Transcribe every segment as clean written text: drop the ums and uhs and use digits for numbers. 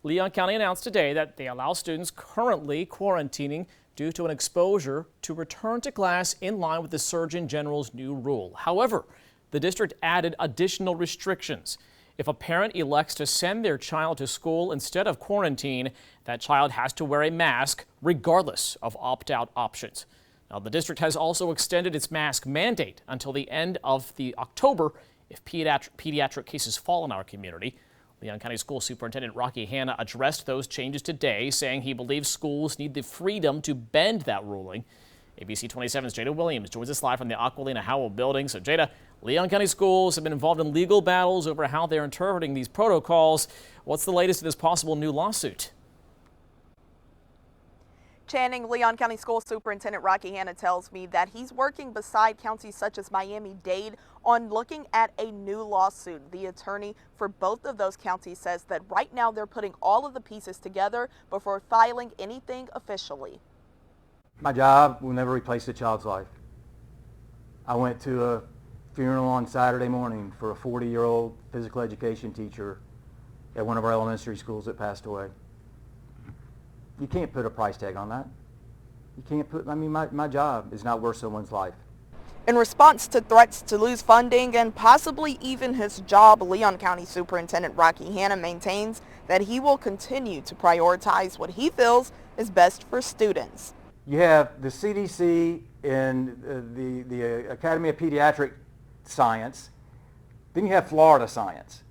Leon County announced today that they allow students currently quarantining due to an exposure to return to class in line with the Surgeon General's new rule. However, the district added additional restrictions. If a parent elects to send their child to school instead of quarantine, that child has to wear a mask regardless of opt-out options. Now, the district has also extended its mask mandate until the end of October if pediatric cases fall in our community. Leon County School Superintendent Rocky Hanna addressed those changes today, saying he believes schools need the freedom to bend that ruling. ABC 27's Jada Williams joins us live from the Aquilina Howell building. So Jada, Leon County schools have been involved in legal battles over how they're interpreting these protocols. What's the latest in this possible new lawsuit? Channing, Leon County School Superintendent Rocky Hanna tells me that he's working beside counties such as Miami-Dade on looking at a new lawsuit. The attorney for both of those counties says that right now they're putting all of the pieces together before filing anything officially. My job will never replace a child's life. I went to a funeral on Saturday morning for a 40-year-old physical education teacher at one of our elementary schools that passed away. You can't put a price tag on that. You can't put, my job is not worth someone's life. In response to threats to lose funding and possibly even his job, Leon County Superintendent Rocky Hanna maintains that he will continue to prioritize what he feels is best for students. You have the CDC and the Academy of Pediatric Science, then you have Florida Science.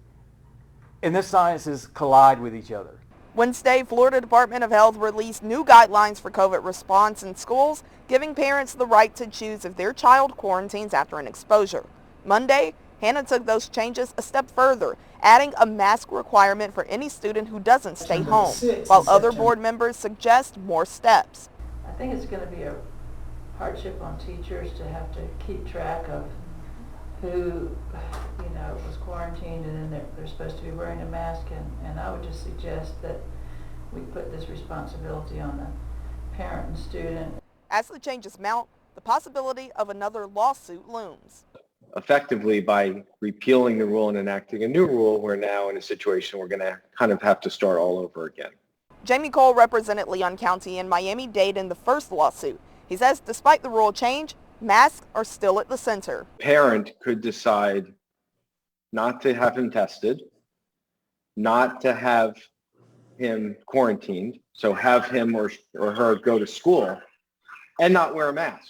And this sciences collide with each other. Wednesday, Florida Department of Health released new guidelines for COVID response in schools, giving parents the right to choose if their child quarantines after an exposure. Monday, Hanna took those changes a step further, adding a mask requirement for any student who doesn't stay home, while other board members suggest more steps. I think it's going to be a hardship on teachers to have to keep track of who, was quarantined and then they're supposed to be wearing a mask, and I would just suggest that we put this responsibility on the parent and student. As the changes mount, the possibility of another lawsuit looms. Effectively, by repealing the rule and enacting a new rule, we're now in a situation we're going to kind of have to start all over again. Jamie Cole represented Leon County and Miami-Dade in the first lawsuit. He says despite the rule change, masks are still at the center. Parent could decide not to have him tested, not to have him quarantined, so have him or her go to school and not wear a mask.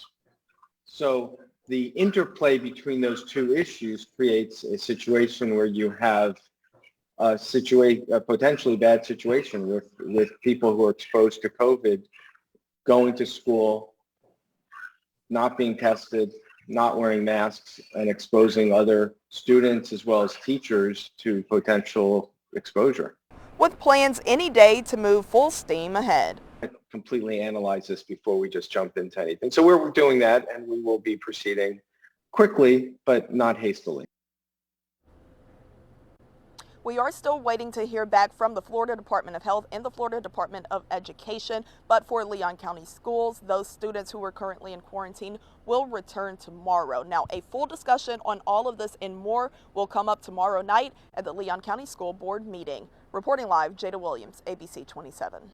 So the interplay between those two issues creates a situation where you have a potentially bad situation with people who are exposed to COVID going to school, not being tested, not wearing masks, and exposing other students as well as teachers to potential exposure. With plans any day to move full steam ahead. I completely analyze this before we just jump into anything. So we're doing that, and we will be proceeding quickly, but not hastily. We are still waiting to hear back from the Florida Department of Health and the Florida Department of Education, but for Leon County schools, those students who are currently in quarantine will return tomorrow. Now, a full discussion on all of this and more will come up tomorrow night at the Leon County School Board meeting. Reporting live, Jada Williams, ABC 27.